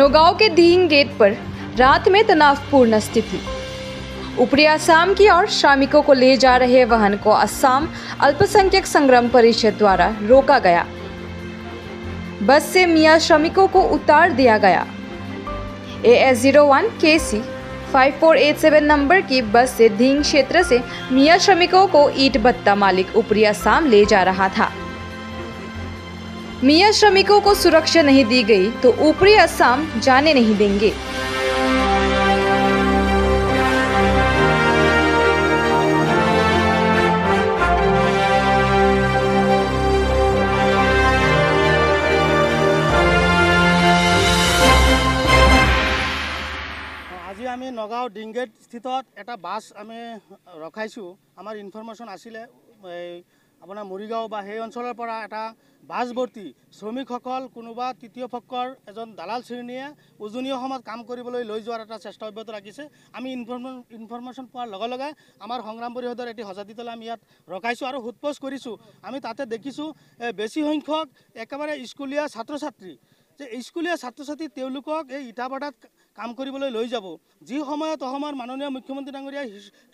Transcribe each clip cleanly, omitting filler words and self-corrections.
नौगांव के Dihing gate पर रात में तनावपूर्ण स्थिति। ऊपरी असम की ओर श्रमिकों को ले जा रहे वाहन को असम अल्पसंख्यक संग्राम परिषद द्वारा रोका गया। बस से मियां श्रमिकों को उतार दिया गया। AS01 KC 5487 नंबर की बस से दिहिंग क्षेत्र से मियां श्रमिकों को ईंट भट्टा मालिक ऊपरी असम ले जा रहा था। मियां श्रमिकों को सुरक्षा नहीं दी गई तो ऊपरी असम जाने नहीं देंगे। আজি আমি নগাঁও ডিংগেট স্থিতত এটা বাছ আমি ৰখাইছোঁ। আমাৰ ইনফৰমেশ্যন আছিলে আপোনাৰ মৰিগাঁও বা সেই অঞ্চলৰ পৰা এটা বাছ ভৰ্তি শ্ৰমিকসকল কোনোবা তৃতীয় পক্ষৰ এজন দালাল শ্ৰেণীয়ে উজনি অসমত কাম কৰিবলৈ লৈ যোৱাৰ এটা চেষ্টা অব্যাহত ৰাখিছে। আমি ইনফৰমেশ্যন পোৱাৰ লগে লগে আমাৰ সংগ্ৰাম পৰিষদৰ এটি সজাতি তলে আমি ইয়াত ৰখাইছোঁ আৰু সোধপোছ কৰিছোঁ। আমি তাতে দেখিছোঁ বেছি সংখ্যক একেবাৰে স্কুলীয়া ছাত্ৰ ছাত্ৰী যে স্কুলীয়া ছাত্ৰ ছাত্ৰী তেওঁলোকক এই ইটাভাটাত কাম কৰিবলৈ লৈ যাব। যি সময়ত অসমৰ মাননীয় মুখ্যমন্ত্ৰী ডাঙৰীয়াই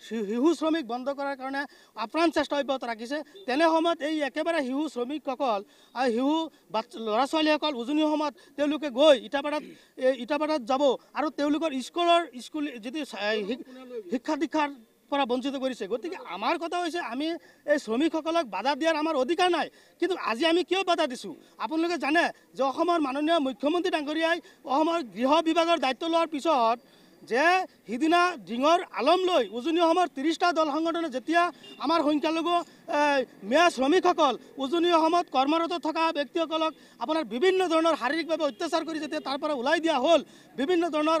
শিশু শ্ৰমিক বন্ধ কৰাৰ কাৰণে আপ্ৰাণ চেষ্টা অব্যাহত ৰাখিছে, তেনে সময়ত এই একেবাৰে শিশু শ্ৰমিকসকল আৰু শিশু ল'ৰা ছোৱালীসকল উজনি অসমত তেওঁলোকে গৈ ইটাভাটাত যাব আৰু তেওঁলোকৰ স্কুল যিটো শিক্ষা দীক্ষাৰ পৰা বঞ্চিত কৰিছে। গতিকে আমাৰ কথা হৈছে আমি এই শ্ৰমিকসকলক বাধা দিয়াৰ আমাৰ অধিকাৰ নাই, কিন্তু আজি আমি কিয় বাধা দিছোঁ আপোনালোকে জানে যে অসমৰ মাননীয় মুখ্যমন্ত্ৰী ডাঙৰীয়াই অসমৰ গৃহ বিভাগৰ দায়িত্ব লোৱাৰ পিছত যে সিদিনা ডিঙৰ আলম লৈ উজনি অসমৰ 30টা দল সংগঠনে যেতিয়া আমাৰ সংখ্যালঘু মিয়া শ্ৰমিকসকল উজনি অসমত কৰ্মৰত থকা ব্যক্তিসকলক আপোনাৰ বিভিন্ন ধৰণৰ শাৰীৰিকভাৱে অত্যাচাৰ কৰি যেতিয়া তাৰ পৰা ওলাই দিয়া হ'ল, বিভিন্ন ধৰণৰ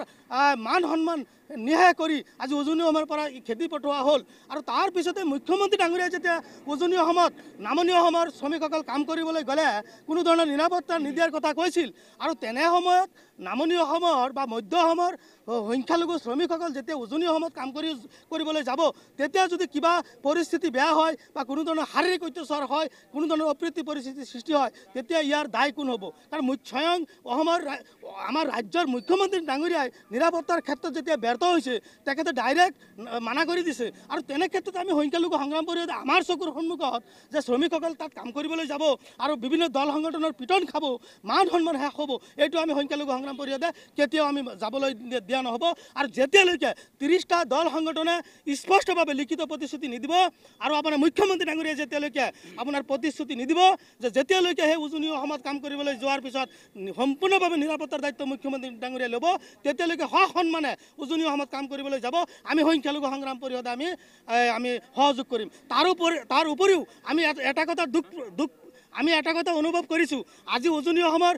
মান সন্মান নিয়াই কৰি আজি উজনি অসমৰ পৰা খেতি পঠোৱা হ'ল। আৰু তাৰ পিছতে মুখ্যমন্ত্ৰী ডাঙৰীয়াই যেতিয়া উজনি অসমত নামনি অসমৰ শ্ৰমিকসকল কাম কৰিবলৈ গ'লে কোনো ধৰণৰ নিৰাপত্তা নিদিয়াৰ কথা কৈছিল। আৰু তেনে সময়ত নামনি অসমৰ বা মধ্য অসমৰ সংখ্যালঘু শ্ৰমিকসকল যেতিয়া উজনি অসমত কাম কৰিবলৈ যাব, তেতিয়া যদি কিবা পৰিস্থিতি বেয়া হয় বা কোনো ধৰণৰ শাৰীৰিক অত্যাচাৰ হয়, কোনো ধৰণৰ অপ্ৰীতি পৰিস্থিতিৰ সৃষ্টি হয়, তেতিয়া ইয়াৰ দায় কোন হ'ব? কাৰণ স্বয়ং আমাৰ ৰাজ্যৰ মুখ্যমন্ত্ৰী ডাঙৰীয়াই নিৰাপত্তাৰ ক্ষেত্ৰত যেতিয়া ব্যৰ্থ হৈছে তেখেতে ডাইৰেক্ট মানা কৰি দিছে। আৰু তেনে ক্ষেত্ৰত আমি সংখ্যালঘু সংগ্ৰাম পৰিষদে আমাৰ চকুৰ সন্মুখত যে শ্ৰমিকসকল তাত কাম কৰিবলৈ যাব আৰু বিভিন্ন দল সংগঠনৰ পিটন খাব, মান সন্মান শেষ হ'ব, এইটো আমি সংখ্যালঘু সংগ্ৰাম পৰিষদে কেতিয়াও আমি যাবলৈ দিয়া নহ'ব। আৰু যেতিয়ালৈকে 30টা দল সংগঠনে স্পষ্টভাৱে লিখিত প্ৰতিশ্ৰুতি নিদিব আৰু আপোনাৰ মুখ্যমন্ত্ৰী ডাঙৰীয়াই যেতিয়ালৈকে আপোনাৰ প্ৰতিশ্ৰুতি নিদিব যে যেতিয়ালৈকে সেই উজনি অসমত কাম কৰিবলৈ যোৱাৰ পিছত সম্পূৰ্ণভাৱে নিৰাপত্তাৰ দায়িত্ব মুখ্যমন্ত্ৰী ডাঙৰীয়াই ল'ব, তেতিয়ালৈকে সন্মানে উজনি অসমত কাম কৰিবলৈ যাব আমি সংখ্যালঘু সংগ্ৰাম পৰিষদে আমি সহযোগ কৰিম। তাৰ উপৰিও আমি এটা কথা অনুভৱ কৰিছোঁ, আজি উজনি অসমৰ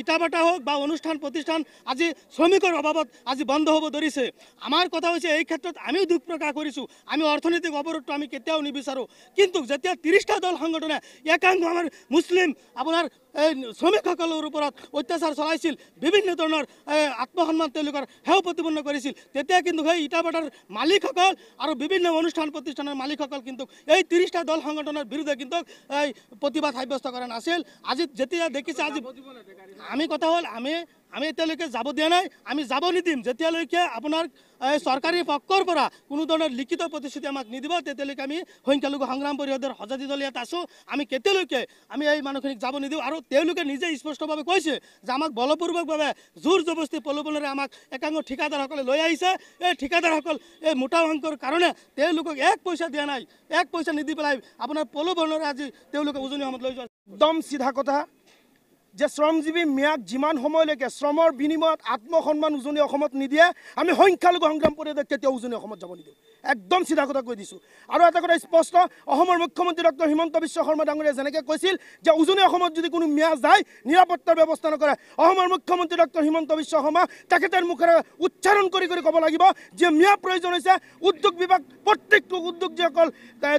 ইটাভাটা হওক বা অনুষ্ঠান প্ৰতিষ্ঠান আজি শ্ৰমিকৰ অভাৱত আজি বন্ধ হ'ব ধৰিছে। আমাৰ কথা হৈছে এই ক্ষেত্ৰত আমিও দুখ প্ৰকাশ কৰিছোঁ। আমি অৰ্থনৈতিক অৱৰোধটো আমি কেতিয়াও নিবিচাৰোঁ, কিন্তু যেতিয়া 30টা দল সংগঠনে একাংশ আমাৰ মুছলিম আপোনাৰ এই শ্ৰমিকসকলৰ ওপৰত অত্যাচাৰ চলাইছিল, বিভিন্ন ধৰণৰ আত্মসন্মান তেওঁলোকৰ সেৱা প্ৰতিপন্ন কৰিছিল, তেতিয়া কিন্তু সেই ইটাভাটাৰ মালিকসকল আৰু বিভিন্ন অনুষ্ঠান প্ৰতিষ্ঠানৰ মালিকসকল কিন্তু এই 30টা দল সংগঠনৰ বিৰুদ্ধে কিন্তু এই প্ৰতিবাদ সাব্যস্ত কৰা নাছিল। আজি যেতিয়া দেখিছে আজি আমি কথা হ'ল আমি এতিয়ালৈকে যাব দিয়া নাই, আমি যাব নিদিম যেতিয়ালৈকে আপোনাৰ চৰকাৰী পক্ষৰ পৰা কোনো ধৰণৰ লিখিত প্ৰতিশ্ৰুতি আমাক নিদিব, তেতিয়ালৈকে আমি সংখ্যালঘু সংগ্ৰাম পৰিষদৰ সজাতি দল ইয়াত আছোঁ। আমি কেতিয়ালৈকে আমি এই মানুহখিনিক যাব নিদিওঁ। আৰু তেওঁলোকে নিজে স্পষ্টভাৱে কৈছে যে আমাক বলপূৰ্বকভাৱে জোৰ জবস্তি প্ৰলোভনেৰে আমাক একাংশ ঠিকাদাৰসকলে লৈ আহিছে। এই ঠিকাদাৰসকল এই মোটা অংকৰ কাৰণে তেওঁলোকক 1 পইচা দিয়া নাই, 1 পইচা নিদি পেলাই আপোনাৰ প্ৰলোভনেৰে আজি তেওঁলোকে উজনি অসমত লৈ যোৱা। একদম চিধা কথা যে শ্ৰমজীৱী মিয়াক যিমান সময়লৈকে শ্ৰমৰ বিনিময়ত আত্মসন্মান উজনি অসমত নিদিয়ে আমি সংখ্যালঘু সংগ্ৰাম পৰিষদে কেতিয়াও উজনি অসমত যাব নিদিওঁ। একদম চিধা কথা কৈ দিছোঁ। আৰু এটা কথা স্পষ্ট, অসমৰ মুখ্যমন্ত্ৰী ডক্টৰ হিমন্ত বিশ্ব শৰ্মা ডাঙৰীয়াই যেনেকৈ কৈছিল যে উজনি অসমত যদি কোনো মিয়া যায় নিৰাপত্তাৰ ব্যৱস্থা নকৰে, অসমৰ মুখ্যমন্ত্ৰী ডক্টৰ হিমন্ত বিশ্ব শৰ্মা তেখেতৰ মুখেৰে উচ্চাৰণ কৰি ক'ব লাগিব যে মিয়া প্ৰয়োজন হৈছে উদ্যোগ বিভাগ, প্ৰত্যেকটো উদ্যোগ যিসকল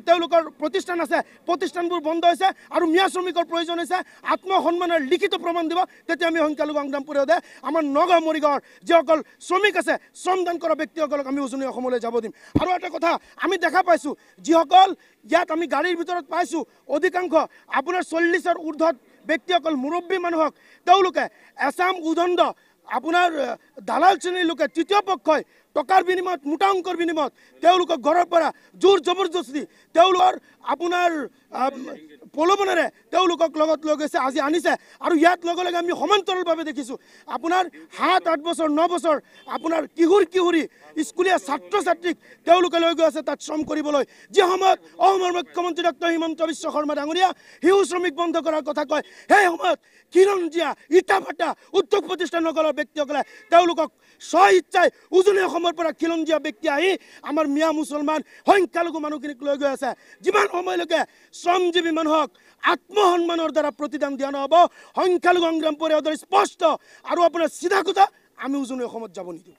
তেওঁলোকৰ প্ৰতিষ্ঠান আছে প্ৰতিষ্ঠানবোৰ বন্ধ হৈছে, আৰু মিয়া শ্ৰমিকৰ প্ৰয়োজন হৈছে আত্মসন্মানৰ লিখিত প্ৰমাণ দিব, তেতিয়া আমি সংখ্যালঘু সংগ্ৰাম পৰিষদে আমাৰ নগাঁও মৰিগাঁৱৰ যিসকল শ্ৰমিক আছে শ্ৰমদান কৰা ব্যক্তিসকলক আমি উজনি অসমলৈ যাব দিম। আৰু এটা কথা আমি দেখা পাইছোঁ, যিসকল ইয়াত আমি গাড়ীৰ ভিতৰত পাইছোঁ অধিকাংশ আপোনাৰ 40ৰ ঊৰ্ধত ব্যক্তিসকল মুৰব্বী মানুহক তেওঁলোকে এছাম উদণ্ড আপোনাৰ দালাল শ্ৰেণীৰ লোকে তৃতীয় পক্ষই টকাৰ বিনিময়ত মোটা অংকৰ বিনিময়ত তেওঁলোকক ঘৰৰ পৰা জোৰ জবৰদস্তি তেওঁলোকৰ আপোনাৰ প্ৰলোভনেৰে তেওঁলোকক লগত লৈ গৈছে আজি আনিছে আৰু ইয়াত লগে লগে আমি সমান্তৰালভাৱে দেখিছোঁ আপোনাৰ 7-8 বছৰ 9 বছৰ আপোনাৰ কিশোৰী স্কুলীয়া ছাত্ৰ ছাত্ৰীক তেওঁলোকে লৈ গৈ আছে তাত শ্ৰম কৰিবলৈ যি সময়ত অসমৰ মুখ্যমন্ত্ৰী ডক্টৰ হিমন্ত বিশ্ব শৰ্মা ডাঙৰীয়া শিশু শ্ৰমিক বন্ধ কৰাৰ কথা কয় সেই সময়ত খিলঞ্জীয়া ইটা ভাটা উদ্যোগ প্ৰতিষ্ঠানসকলৰ ব্যক্তিসকলে তেওঁলোকক স্ব ইচ্ছাই উজনি অসমৰ পৰা খিলঞ্জীয়া ব্যক্তি আহি আমাৰ মিয়া মুছলমান সংখ্যালঘু মানুহখিনিক লৈ গৈ আছে যিমান সময়লৈকে শ্ৰমজীৱী মানুহক আত্মসন্মানৰ দ্বাৰা প্ৰতিদান দিয়া নহ'ব সংখ্যালঘু সংগ্ৰাম পৰিষদৰ স্পষ্ট আৰু আপোনাৰ চিধা কথা আমি উজনি অসমত যাব নিদিওঁ।